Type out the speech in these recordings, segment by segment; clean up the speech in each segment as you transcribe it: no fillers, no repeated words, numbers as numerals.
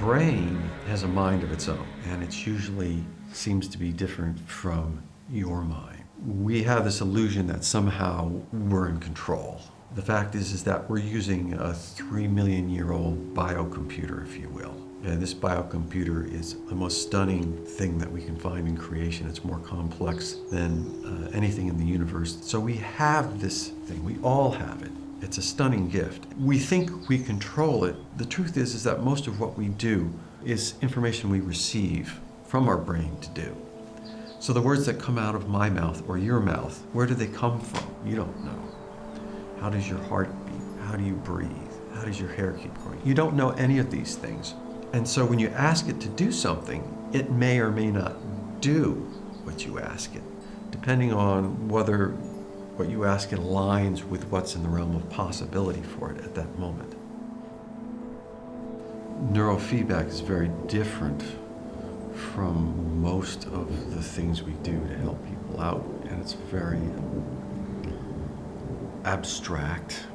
brain has a mind of its own, and it usually seems to be different from your mind. We have this illusion that somehow we're in control. The fact is that we're using a 3 million-year-old biocomputer, if you will. And this biocomputer is the most stunning thing that we can find in creation. It's more complex than anything in the universe. So we have this thing. We all have it. It's a stunning gift. We think we control it. The truth is that most of what we do is information we receive from our brain to do. So the words that come out of my mouth or your mouth, where do they come from? You don't know. How does your heart beat? How do you breathe? How does your hair keep growing? You don't know any of these things. And so when you ask it to do something, it may or may not do what you ask it, depending on whether what you ask it aligns with what's in the realm of possibility for it at that moment. Neurofeedback is very different from most of the things we do to help people out, and it's very abstract.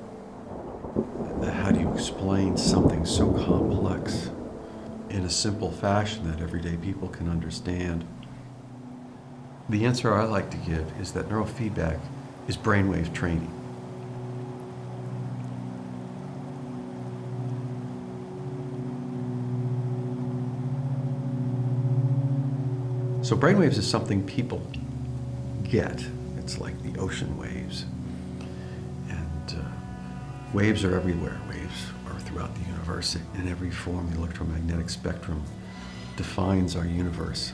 How do you explain something so complex in a simple fashion that everyday people can understand? The answer I like to give is that neurofeedback is brainwave training. So brainwaves is something people get. It's like the ocean waves. And waves are everywhere. Waves are throughout the universe in every form. The electromagnetic spectrum defines our universe.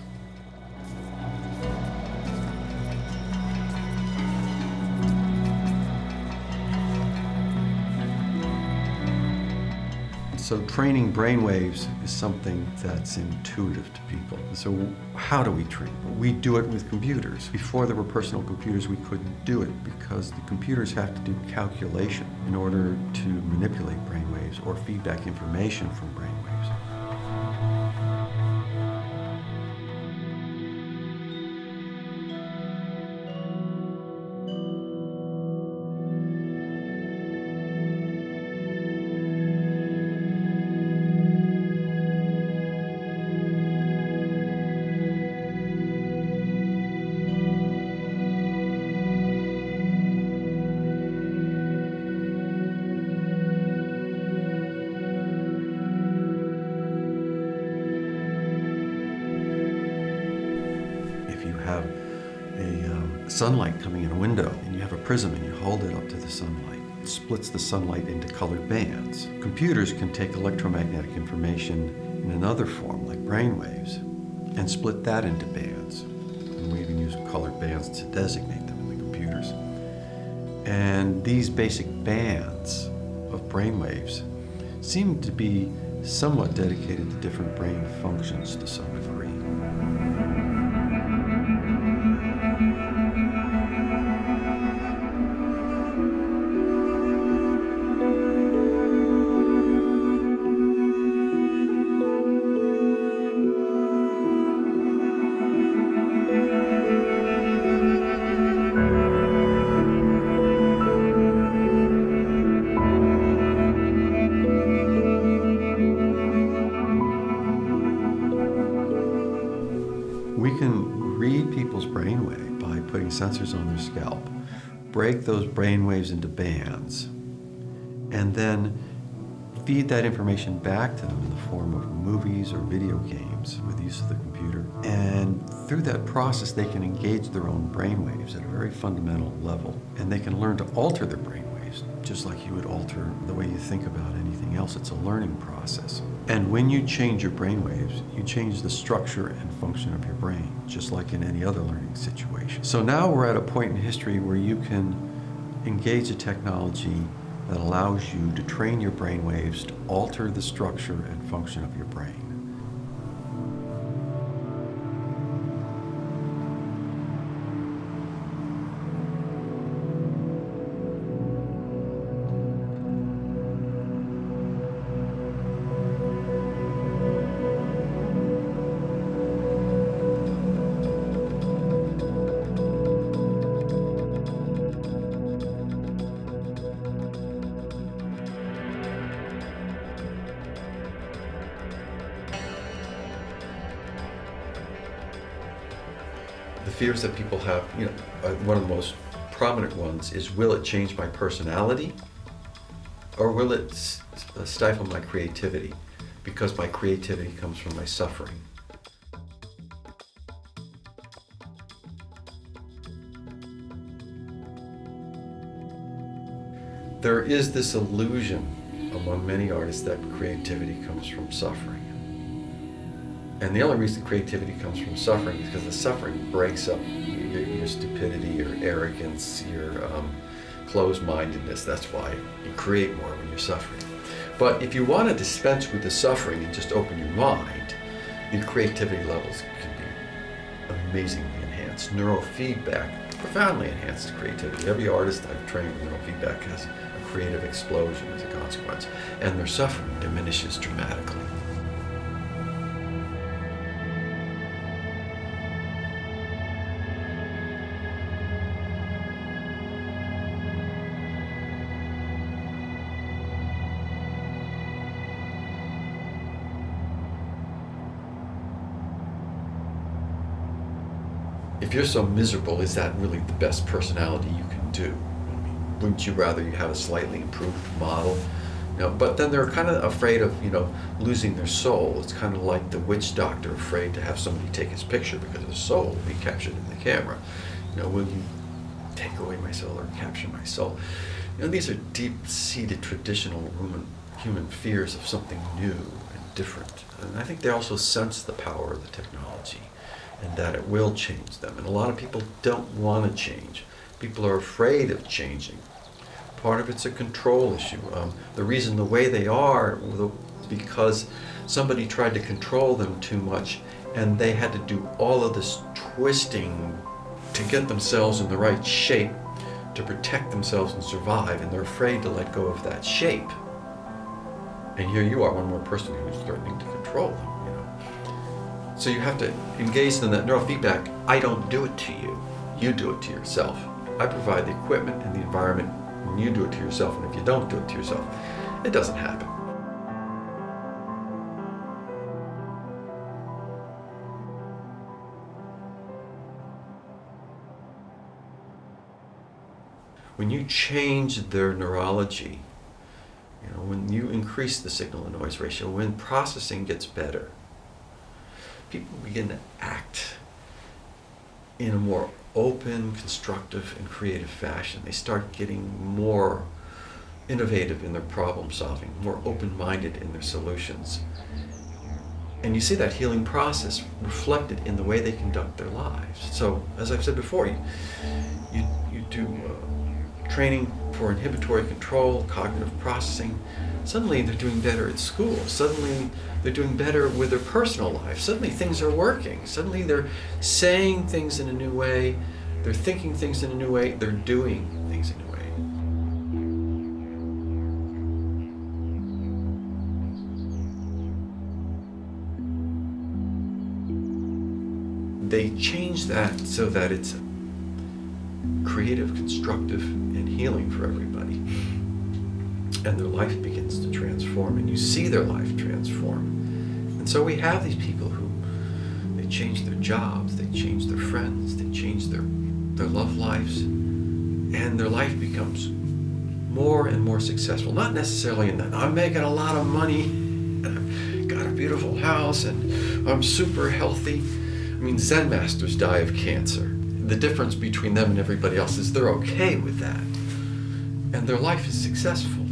So training brainwaves is something that's intuitive to people. So how do we train? We do it with computers. Before there were personal computers, we couldn't do it because the computers have to do calculation in order to manipulate brainwaves or feedback information from brainwaves. Have a sunlight coming in a window, and you have a prism and you hold it up to the sunlight. It splits the sunlight into colored bands. Computers can take electromagnetic information in another form, like brainwaves, and split that into bands. And we even use colored bands to designate them in the computers. And these basic bands of brainwaves seem to be somewhat dedicated to different brain functions to some degree. We can read people's brainwave by putting sensors on their scalp, break those brainwaves into bands, and then feed that information back to them in the form of movies or video games with the use of the computer. And through that process, they can engage their own brainwaves at a very fundamental level, and they can learn to alter their brainwaves, just like you would alter the way you think about anything else. It's a learning process. And when you change your brainwaves, you change the structure and function of your brain, just like in any other learning situation. So now we're at a point in history where you can engage a technology that allows you to train your brainwaves to alter the structure and function of your brain. The fears that people have, one of the most prominent ones is, will it change my personality, or will it stifle my creativity? Because my creativity comes from my suffering. There is this illusion among many artists that creativity comes from suffering. And the only reason creativity comes from suffering is because the suffering breaks up your stupidity, your arrogance, your closed-mindedness. That's why you create more when you're suffering. But if you want to dispense with the suffering and just open your mind, your creativity levels can be amazingly enhanced. Neurofeedback profoundly enhances creativity. Every artist I've trained with neurofeedback has a creative explosion as a consequence, and their suffering diminishes dramatically. If you're so miserable, is that really the best personality you can do? I mean, wouldn't you rather you have a slightly improved model? But then they're kind of afraid of, losing their soul. It's kind of like the witch doctor afraid to have somebody take his picture because his soul will be captured in the camera. Will you take away my soul or capture my soul? These are deep-seated traditional human fears of something new and different. And I think they also sense the power of the technology, and that it will change them. And a lot of people don't want to change. People are afraid of changing. Part of it's a control issue. The reason the way they are is because somebody tried to control them too much, and they had to do all of this twisting to get themselves in the right shape to protect themselves and survive, and they're afraid to let go of that shape. And here you are, one more person who's threatening to control them. So you have to engage in that neurofeedback. I don't do it to you. You do it to yourself. I provide the equipment and the environment, and you do it to yourself. And if you don't do it to yourself, it doesn't happen. When you change their neurology, when you increase the signal-to-noise ratio, when processing gets better, people begin to act in a more open, constructive, and creative fashion. They start getting more innovative in their problem solving, more open-minded in their solutions. And you see that healing process reflected in the way they conduct their lives. So, as I've said before, you do training for inhibitory control, cognitive processing. Suddenly they're doing better at school. Suddenly they're doing better with their personal life. Suddenly things are working. Suddenly they're saying things in a new way. They're thinking things in a new way. They're doing things in a new way. They change that so that it's creative, constructive, and healing for everybody. And their life begins to transform, and you see their life transform. And so we have these people who, they change their jobs, they change their friends, they change their love lives, and their life becomes more and more successful. Not necessarily in that I'm making a lot of money, and I've got a beautiful house, and I'm super healthy. Zen masters die of cancer. The difference between them and everybody else is they're okay with that. And their life is successful.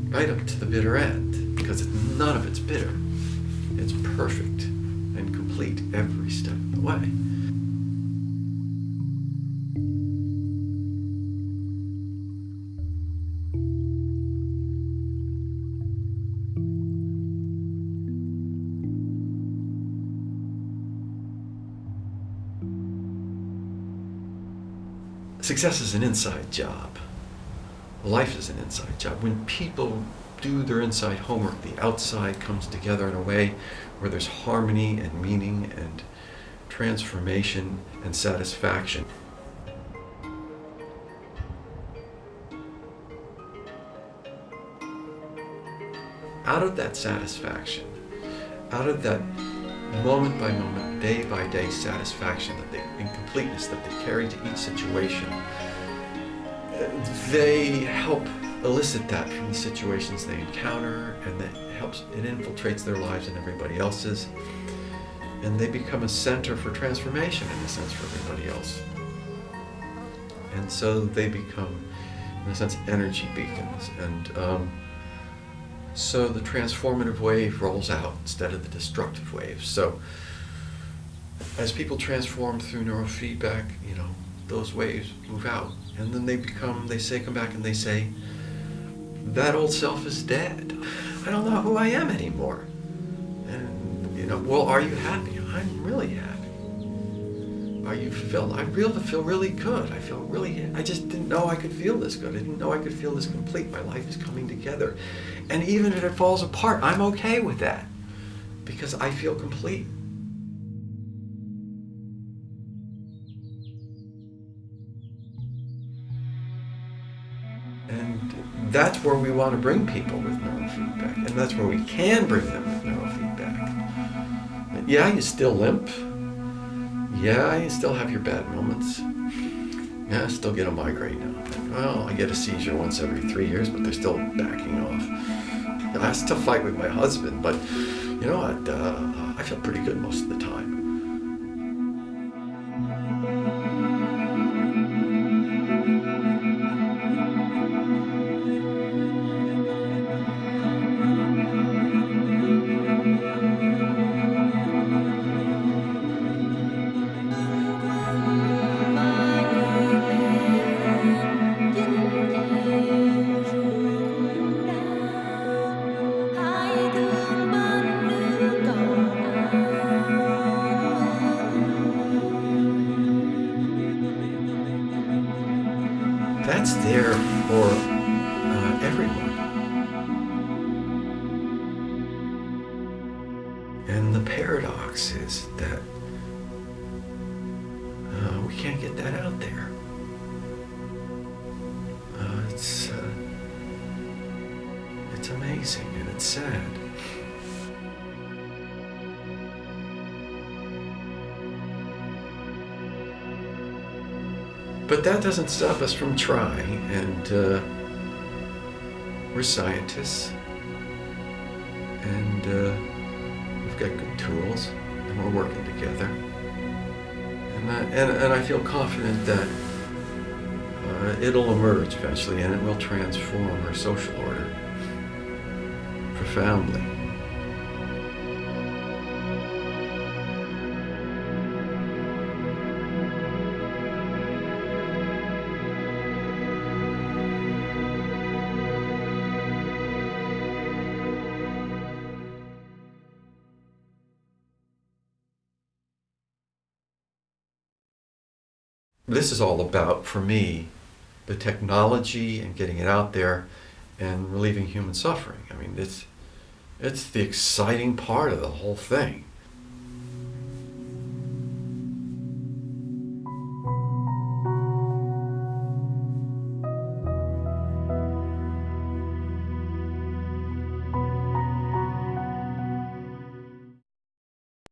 Right up to the bitter end, because none of it's bitter. It's perfect and complete every step of the way. Success is an inside job. Life is an inside job. When people do their inside homework, the outside comes together in a way where there's harmony and meaning and transformation and satisfaction. Out of that satisfaction, out of that moment by moment, day by day satisfaction and completeness that they carry to each situation, they help elicit that from the situations they encounter, and it infiltrates their lives and everybody else's, and they become a center for transformation in a sense for everybody else. And so they become, in a sense, energy beacons, and so the transformative wave rolls out instead of the destructive wave. So as people transform through neurofeedback, those waves move out, and then come back and they say, that old self is dead. I don't know who I am anymore. And, well, are you happy? I'm really happy. Are you fulfilled? I feel really good. I just didn't know I could feel this good. I didn't know I could feel this complete. My life is coming together. And even if it falls apart, I'm okay with that because I feel complete. And that's where we want to bring people with neurofeedback. And that's where we can bring them with neurofeedback. Yeah, you still limp. Yeah, you still have your bad moments. Yeah, I still get a migraine now. Well, I get a seizure once every 3 years, but they're still backing off. I still fight with my husband, but you know what? I feel pretty good most of the time. That's there for everyone. And the paradox is that we can't get that out there. It's amazing and it's sad. But that doesn't stop us from trying, and we're scientists, and we've got good tools, and we're working together. And I feel confident that it'll emerge eventually, and it will transform our social order profoundly. This is all about, for me, the technology and getting it out there and relieving human suffering. I mean, it's the exciting part of the whole thing.